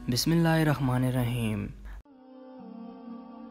बिस्मिल्लाहिर्रहमानिर्रहीम।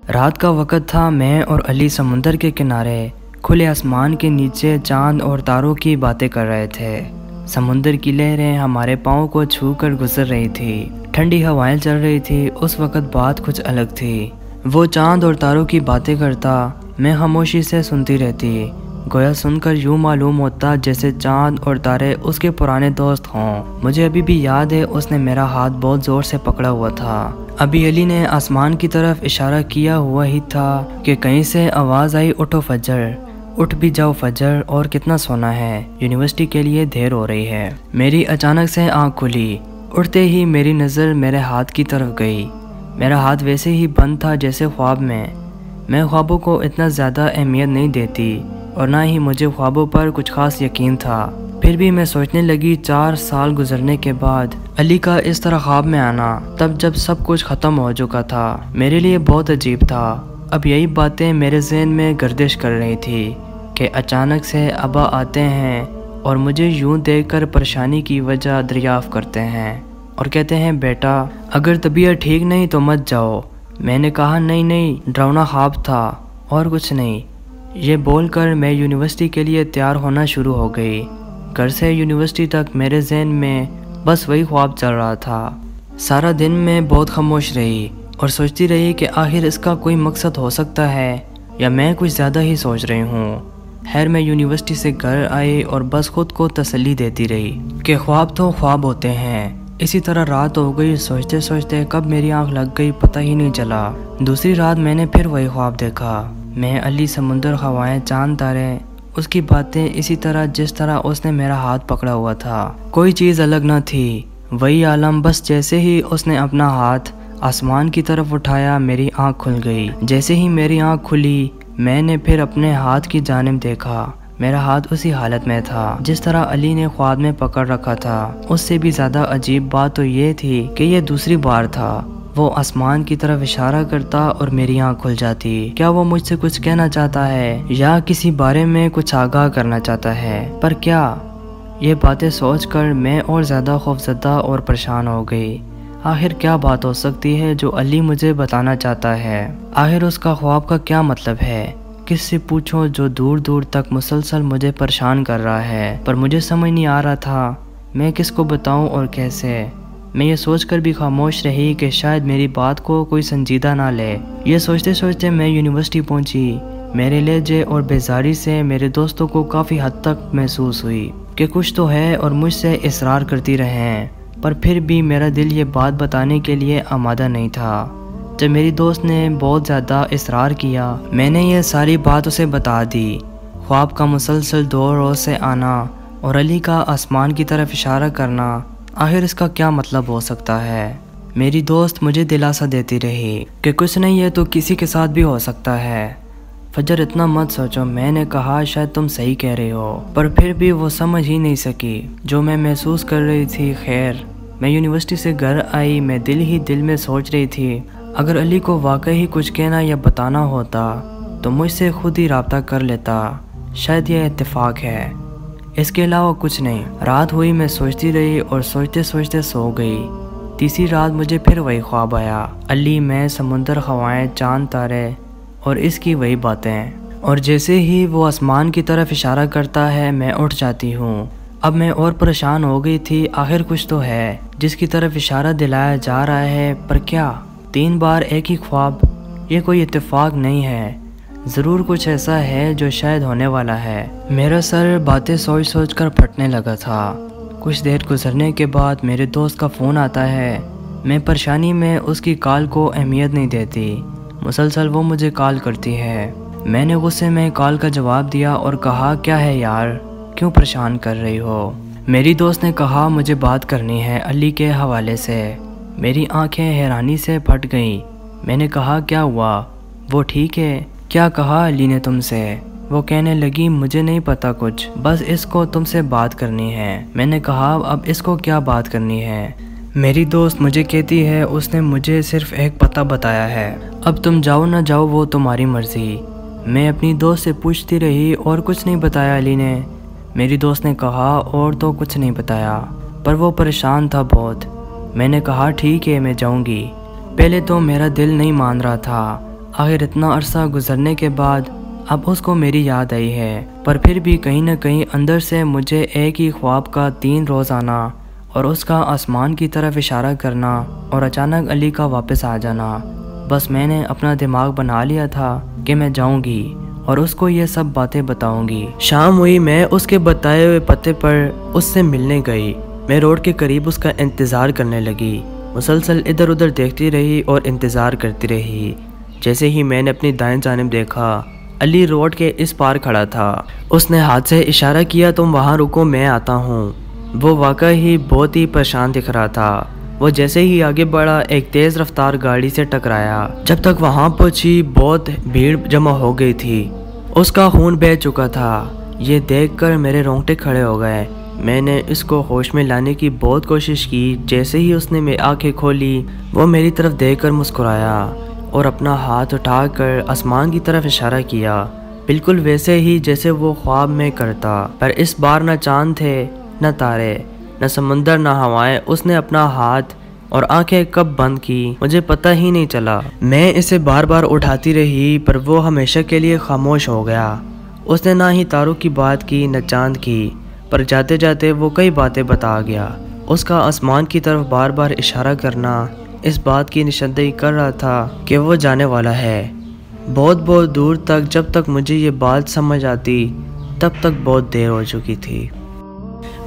रात का वक़्त था। मैं और अली समुंदर के किनारे खुले आसमान के नीचे चांद और तारों की बातें कर रहे थे। समुंदर की लहरें हमारे पाँव को छू कर गुजर रही थी। ठंडी हवाएं चल रही थी। उस वक़्त बात कुछ अलग थी। वो चांद और तारों की बातें करता, मैं खामोशी से सुनती रहती। गोया सुनकर यूँ मालूम होता जैसे चांद और तारे उसके पुराने दोस्त हों। मुझे अभी भी याद है, उसने मेरा हाथ बहुत ज़ोर से पकड़ा हुआ था। अभी अली ने आसमान की तरफ इशारा किया हुआ ही था कि कहीं से आवाज़ आई, उठो फजर, उठ भी जाओ फजर, और कितना सोना है, यूनिवर्सिटी के लिए देर हो रही है। मेरी अचानक से आँख खुली। उठते ही मेरी नज़र मेरे हाथ की तरफ गई। मेरा हाथ वैसे ही बंद था जैसे ख्वाब में। मैं ख्वाबों को इतना ज़्यादा अहमियत नहीं देती और ना ही मुझे ख्वाबों पर कुछ खास यकीन था। फिर भी मैं सोचने लगी, 4 साल गुजरने के बाद अली का इस तरह ख्वाब में आना, तब जब सब कुछ ख़त्म हो चुका था, मेरे लिए बहुत अजीब था। अब यही बातें मेरे ज़हन में गर्दिश कर रही थी कि अचानक से अब्बा आते हैं और मुझे यूं देखकर परेशानी की वजह दरियाफ़्त करते हैं और कहते हैं, बेटा अगर तबीयत ठीक नहीं तो मत जाओ। मैंने कहा, नहीं, डरावना ख्वाब था और कुछ नहीं। ये बोलकर मैं यूनिवर्सिटी के लिए तैयार होना शुरू हो गई। घर से यूनिवर्सिटी तक मेरे जहन में बस वही ख्वाब चल रहा था। सारा दिन मैं बहुत खामोश रही और सोचती रही कि आखिर इसका कोई मकसद हो सकता है या मैं कुछ ज़्यादा ही सोच रही हूँ। खैर मैं यूनिवर्सिटी से घर आई और बस खुद को तसल्ली देती रही कि ख्वाब तो ख्वाब होते हैं। इसी तरह रात हो गई। सोचते सोचते कब मेरी आंख लग गई पता ही नहीं चला। दूसरी रात मैंने फिर वही ख्वाब देखा। मैं, अली, समुंदर, हवाएं, चांद, तारे, उसकी बातें इसी तरह जिस तरह उसने मेरा हाथ पकड़ा हुआ था। कोई चीज़ अलग न थी, वही आलम। बस जैसे ही उसने अपना हाथ आसमान की तरफ उठाया, मेरी आंख खुल गई। जैसे ही मेरी आंख खुली, मैंने फिर अपने हाथ की जानिब देखा। मेरा हाथ उसी हालत में था जिस तरह अली ने ख्वाब में पकड़ रखा था। उससे भी ज़्यादा अजीब बात तो ये थी कि यह दूसरी बार था। वो आसमान की तरफ इशारा करता और मेरी आँख खुल जाती। क्या वो मुझसे कुछ कहना चाहता है या किसी बारे में कुछ आगाह करना चाहता है? पर क्या? ये बातें सोचकर मैं और ज़्यादा खौफज़दा और परेशान हो गई। आखिर क्या बात हो सकती है जो अली मुझे बताना चाहता है? आखिर उसका ख्वाब का क्या मतलब है? किससे पूछूं जो दूर दूर तक मुसलसल मुझे परेशान कर रहा है? पर मुझे समझ नहीं आ रहा था मैं किसको बताऊं और कैसे। मैं ये सोचकर भी खामोश रही कि शायद मेरी बात को कोई संजीदा ना ले। ये सोचते सोचते मैं यूनिवर्सिटी पहुंची। मेरे लहजे और बेजारी से मेरे दोस्तों को काफ़ी हद तक महसूस हुई कि कुछ तो है और मुझसे इसरार करती रहें, पर फिर भी मेरा दिल ये बात बताने के लिए आमादा नहीं था। जब मेरी दोस्त ने बहुत ज़्यादा इसरार किया, मैंने ये सारी बात उसे बता दी। ख्वाब का मुसलसल दो रोज़ से आना और अली का आसमान की तरफ इशारा करना, आखिर इसका क्या मतलब हो सकता है? मेरी दोस्त मुझे दिलासा देती रही कि कुछ नहीं है तो किसी के साथ भी हो सकता है। फजर इतना मत सोचो। मैंने कहा, शायद तुम सही कह रहे हो, पर फिर भी वो समझ ही नहीं सकी जो मैं महसूस कर रही थी। खैर मैं यूनिवर्सिटी से घर आई। मैं दिल ही दिल में सोच रही थी, अगर अली को वाकई ही कुछ कहना या बताना होता तो मुझसे खुद ही राब्ता कर लेता। शायद यह इत्तेफाक है, इसके अलावा कुछ नहीं। रात हुई, मैं सोचती रही और सोचते सोचते सो गई। तीसरी रात मुझे फिर वही ख्वाब आया। अली, मैं, समुंदर, हवाएं, चांद, तारे और इसकी वही बातें। और जैसे ही वो आसमान की तरफ इशारा करता है, मैं उठ जाती हूँ। अब मैं और परेशान हो गई थी। आखिर कुछ तो है जिसकी तरफ इशारा दिलाया जा रहा है, पर क्या? 3 बार एक ही ख्वाब, ये कोई इत्तेफाक नहीं है। ज़रूर कुछ ऐसा है जो शायद होने वाला है। मेरा सर बातें सोच सोच कर फटने लगा था। कुछ देर गुजरने के बाद मेरे दोस्त का फ़ोन आता है। मैं परेशानी में उसकी कॉल को अहमियत नहीं देती। मुसलसल वो मुझे कॉल करती है। मैंने गुस्से में कॉल का जवाब दिया और कहा, क्या है यार, क्यों परेशान कर रही हो? मेरी दोस्त ने कहा, मुझे बात करनी है अली के हवाले से। मेरी आंखें हैरानी से फट गईं। मैंने कहा, क्या हुआ? वो ठीक है? क्या कहा अली ने तुमसे? वो कहने लगी, मुझे नहीं पता कुछ, बस इसको तुमसे बात करनी है। मैंने कहा, अब इसको क्या बात करनी है? मेरी दोस्त मुझे कहती है, उसने मुझे सिर्फ एक पता बताया है, अब तुम जाओ ना जाओ वो तुम्हारी मर्जी। मैं अपनी दोस्त से पूछती रही, और कुछ नहीं बताया अली ने? मेरी दोस्त ने कहा, और तो कुछ नहीं बताया, पर वो परेशान था बहुत। میں نے کہا ٹھیک ہے میں جاؤں گی۔ پہلے تو میرا دل نہیں مان رہا تھا، آخر اتنا عرصہ گزرنے کے بعد اب اس کو میری یاد آئی ہے، پر پھر بھی کہیں نہ کہیں اندر سے مجھے ایک ہی خواب کا 3 روز آنا اور اس کا آسمان کی طرف اشارہ کرنا اور اچانک علی کا واپس آ جانا۔ بس میں نے اپنا دماغ بنا لیا تھا کہ میں جاؤں گی اور اس کو یہ سب باتیں بتاؤں گی۔ شام ہوئی، میں اس کے بتائے ہوئے پتے پر اس سے ملنے گئی۔ میں روڈ کے قریب اس کا انتظار کرنے لگی، مسلسل ادھر ادھر دیکھتی رہی اور انتظار کرتی رہی۔ جیسے ہی میں نے اپنی دائیں جانب دیکھا، علی روڈ کے اس پار کھڑا تھا۔ اس نے ہاتھ سے اشارہ کیا تم وہاں رکو میں آتا ہوں۔ وہ واقعی ہی بہت ہی پریشان دکھ رہا تھا۔ وہ جیسے ہی آگے بڑھا ایک تیز رفتار گاڑی سے ٹکرایا۔ جب تک وہاں پہنچی بہت بھیڑ جمع ہو گئی تھی، اس کا خون بہہ چکا تھا۔ یہ دیکھ کر میرے رونگٹے کھڑے ہو گئے۔ میں نے اس کو ہوش میں لانے کی بہت کوشش کی۔ جیسے ہی اس نے میری آنکھیں کھولی، وہ میری طرف دیکھ کر مسکرایا اور اپنا ہاتھ اٹھا کر آسمان کی طرف اشارہ کیا، بالکل ویسے ہی جیسے وہ خواب میں کرتا۔ پر اس بار نہ چاند تھے، نہ تارے، نہ سمندر، نہ ہوائیں۔ اس نے اپنا ہاتھ اور آنکھیں کب بند کی مجھے پتہ ہی نہیں چلا۔ میں اسے بار بار اٹھاتی رہی پر وہ ہمیشہ کے لیے خاموش ہو گیا۔ اس نے نہ ہی تاروں کی بات کی نہ چاند کی، پر جاتے جاتے وہ کئی باتیں بتا گیا۔ اس کا آسمان کی طرف بار بار اشارہ کرنا اس بات کی نشاندہی کر رہا تھا کہ وہ جانے والا ہے، بہت بہت دور تک۔ جب تک مجھے یہ بات سمجھ آتی تب تک بہت دیر ہو چکی تھی۔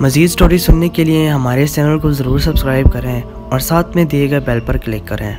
مزید سٹوری سننے کے لیے ہمارے چینل کو ضرور سبسکرائب کریں اور ساتھ میں دیے گئے بیل پر کلک کریں۔